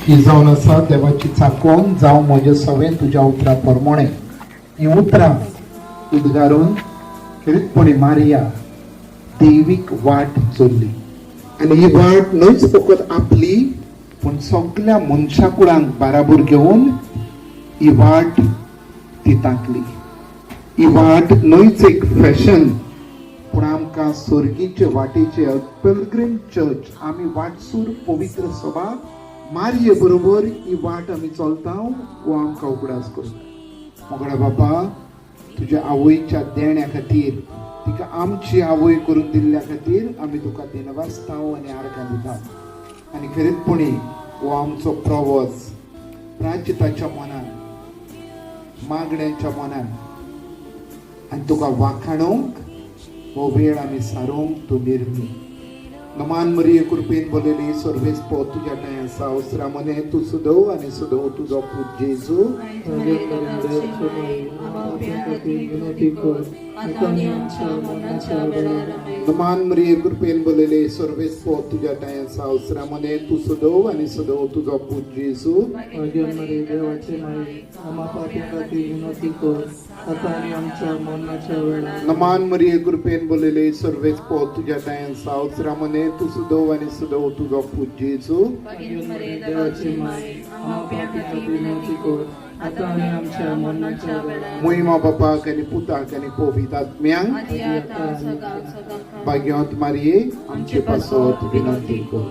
ही जावन आसा देवाची चाकोन जावं म्हजे सवें तुज्या उतरा प्रमाणे ही उतरां उद्गारून खरीतपणी मारिया दैवीक वाट चल्ली आनी ही वाट न्हयच फकत आपली पण सगळ्या मनशा कुळांक बाराबर घेवन ही वाट ती तांकली. ही वाट न्हयच एक फॅशन पण आमकां सर्गीचे वाटेचे पिलग्रीम चर्च आमी वाटसूर पवित्र सभा मारिये बरोबर ही वाट आमी चलता वो आमकां उगडास करता. मोगडा बाबा तुज्या आवयच्या देण्या खातीर तिका आमची आवय करून दिल्ल्या खातीर आमी तुका दिनवासता आनी आर्गां दिता आनी खरीतपणी हो आमचो प्रवास प्राचिताच्या मनान मागण्यांच्या मनान आनी तुका वाखाणूंक हो वेळ आमी सारूंक तूं निर्मी. नमान मरिये कृपेन बोलेली सर्वेस पो तुज्या ठांय आसा उसरा मने तूं सुदव आनी सुदव तुजो पूत जेजू. नमान मरिये कृपेन बोलेली सर्वेस पो तुज्या ठांय आसा उसरा मने तूं सुदव आनी सुदव तुजो पूत जेजू. नमान मरिये कृपेन बोलेली सर्वेस पो तुज्या ठांय आसा उसरा मने तू सुदव आनी सुदव तुजो पूत जेजू. महिमा बापाक आनी पुताक आनी पवित्र आत्म्यांक भाग्यवंत मारिये आमचे पासत विनंती कर.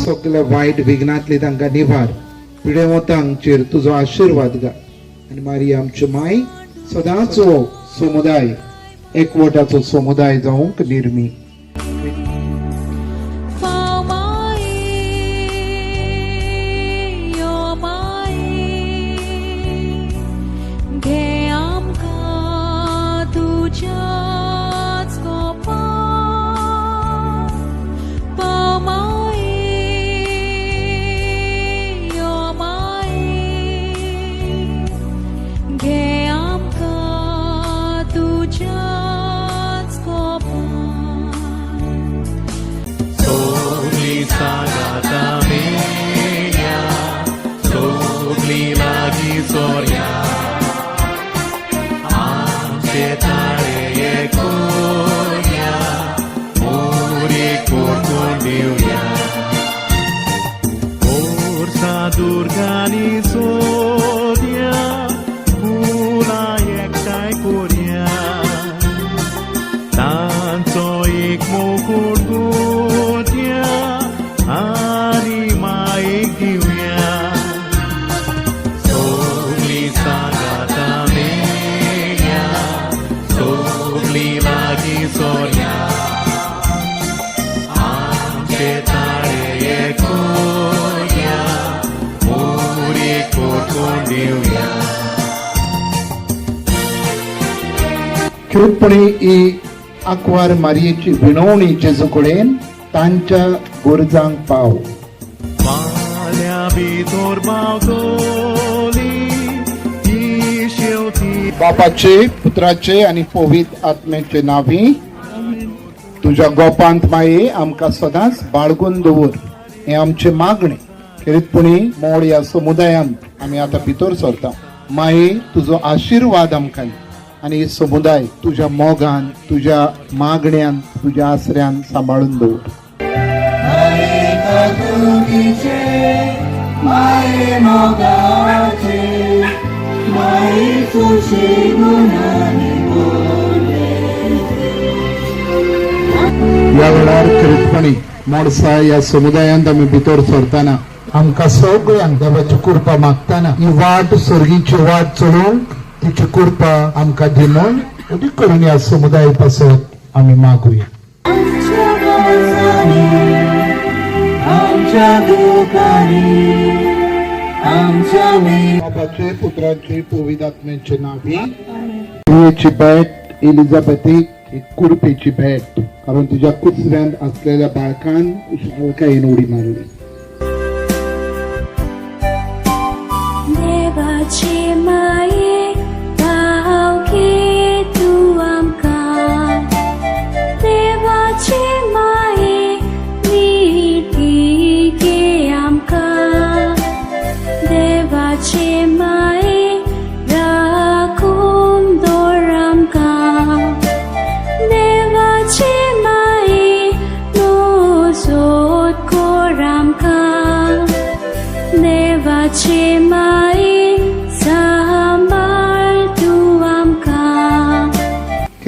सगळ्या वायट विघ्नांतली तांकां निवार पिढे वतांचेर तुजो आशीर्वाद घाल आनी मारिया आमची माय सदांच हो समुदाय एकवटाचो समुदाय जावंक निर्मी. Durgani sodia, pula ektai koria, tanto ik mokur godia, anima ik divya, sogli sagata meya, sogli lagi soria, amche tare koria. खरीतपणी ही आंकवार मारयेची विनवणी जेजू कडेन तांच्या गरजांक पाव. बापाचे पुत्राचे आनी पवित्र आत्म्याचे नावी तुज्या गोपांत माये आमकां सदांच बाळगून दवर हे आमचे मागणे. खरीतपणी मोड ह्या समुदायांत आमी आतां भितर सरता. माये तुजो आशीर्वाद आमकां आनी हे समुदाय तुज्या मोगान तुज्या मागण्यांत तुज्या आसऱ्यान सांबाळून दवर. ह्या वेळार खरीतपणी मोडसा ह्या समुदायांत आमी भितर सरतना आमकां सगळ्यांक देवाची कृपा मागतना ही वाट सर्गीची वाट चलोवंक तिची कृपा आमकां दी म्हूण उदीक करून ह्या समुदाय पासत आमी मागुया. बापाचे पुत्राचे पवित्र आत्म्याचे नावी. तुवेची भेट एलिझाबेथीक एक कुडपेची भेट कारण तुझ्या कुसऱ्यांत असलेल्या बाळकान शाळकायेन उडी मारली.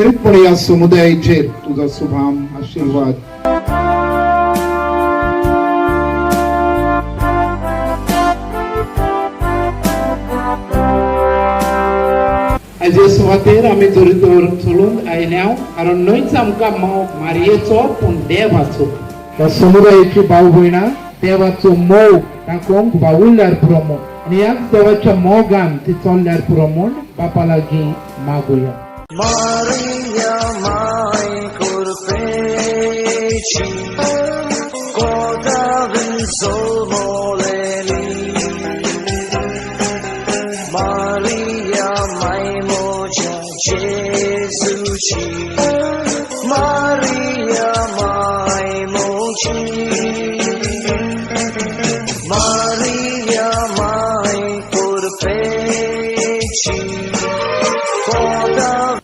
खरीचपणे या समुदायाचेर तुझा शुभाम आशीर्वाद हाजे सुवातेर आमी जोर चलून आयल्या कारण न्हयच आमकां मारयेचो पूण देवाचो ह्या समुदायाची भाव भयणां देवाचो मोग तांकोंक वावुरल्यार पुरो म्हूण आनी ह्याच देवाच्या मोगान ती चल्ल्यार पुरो म्हूण बापा लागीं मागुया. Maria mai curpeci Codavin solmoleni Maria mai moja Jesuci Maria mai moji Maria mai curpeci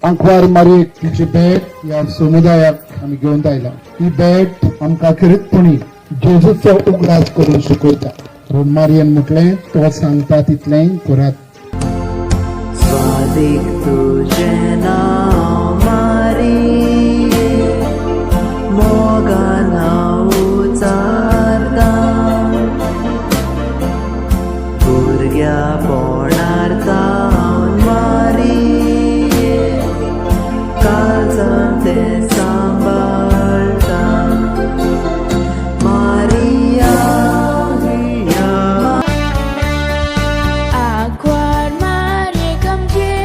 आंकवार मारी तिची भेट या समुदायाक आमी घेवन आयला. ही भेट आमकां खरीचपणी जेजूचो उगडास करून शिकयता. म्हणून मारयेन म्हटलें तो सांगता तितलें करात. स्वादिक तुझें नाव मारिये, मोगान हांव उचारतां. भुरग्यापणार्तान मारिये, काळजांत तें सांबाळटां. Maria Akuan Maria Kamje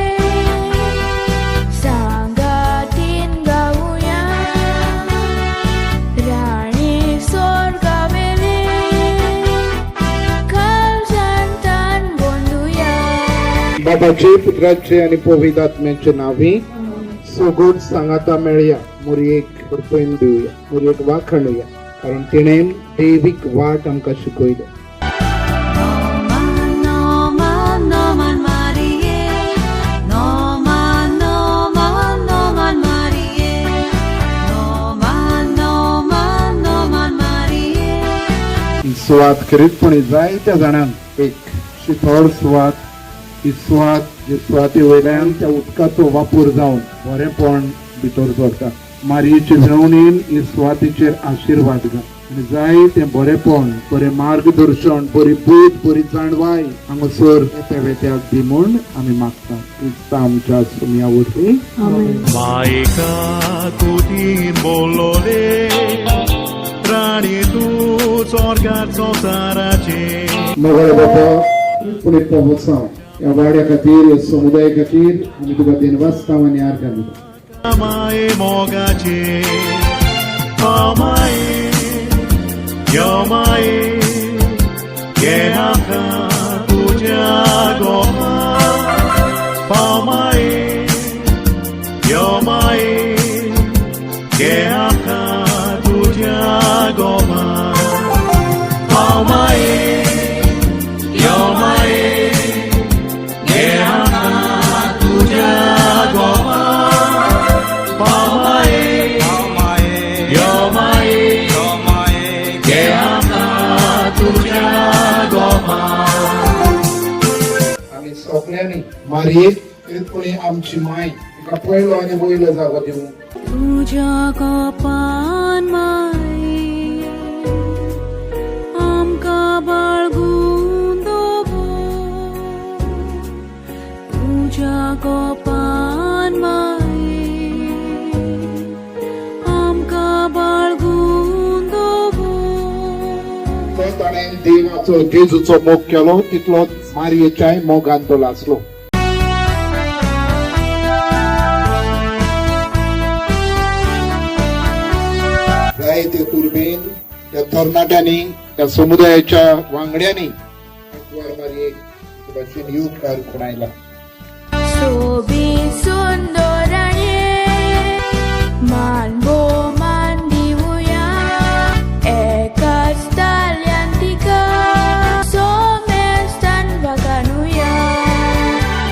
Sangatin Gauya Rani Sorga Bele Kaljantan Bonduya बाबाचे पुत्राचे आणि पवित्र आत्म्याचे नावी सोगोड सांगाता मेळया मोरयेक परतून दिवया मोरयेक वाखणुया कारण तिणें दैवीक वाट आमकां शिकयल्या. Noman Marie, Noman Marie, Noman Marie. ही सुवात खरीचपणी जायत्या जाणांक एक शितळ सुवात. ही सुवात जे सुवाते वयल्यान त्या उदकाचो वापर जावन बरेपण भितर सरता. मारयेचे मेळवणेन ही सुवातेचेर आशीर्वाद घाल आनी जाय तें बरेपण बरें मार्गदर्शन बरी बूद बरी जाणवाय हांगासर येत्या वेत्याक दी म्हूण आमी मागता. क्रिस्ता आमच्या सुमया वरवीं मायेका कुटीन बोललोले राणी तूं स्वर्गात संसाराचे मोगळे बाबा पुणे पोहोचाव या वाड्या खातीर या समुदाया खातीर आमी तुका देनवास्ताव आनी आर्गां दिता. माये मोगाचे माये यो माये घे आमकां तुज्या गोमा माये यो माये घे आमकां तुज्या गोमा माये यो माये घे आमकां तुज्या गोमा आमी सगळ्यांनी मारयेक खरीचपणी आमची माय तिका पयलो आनी वयलो जागो दिवं. तुझ्या कोपान माये आमकां बाळगून दवर. तुझ्या कोपान माये आमकां बाळगून दवर. तो ताणें देवाचो जेजूचो मोग केलो तितलोच मारयेच्याय मोगान तो लासलो. जायते कुर्बेन त्या तरणाट्यांनी त्या समुदायाच्या वांगड्यांनी आंकवार मारयेक भाशेन यूथ कार खुणायला. Sobi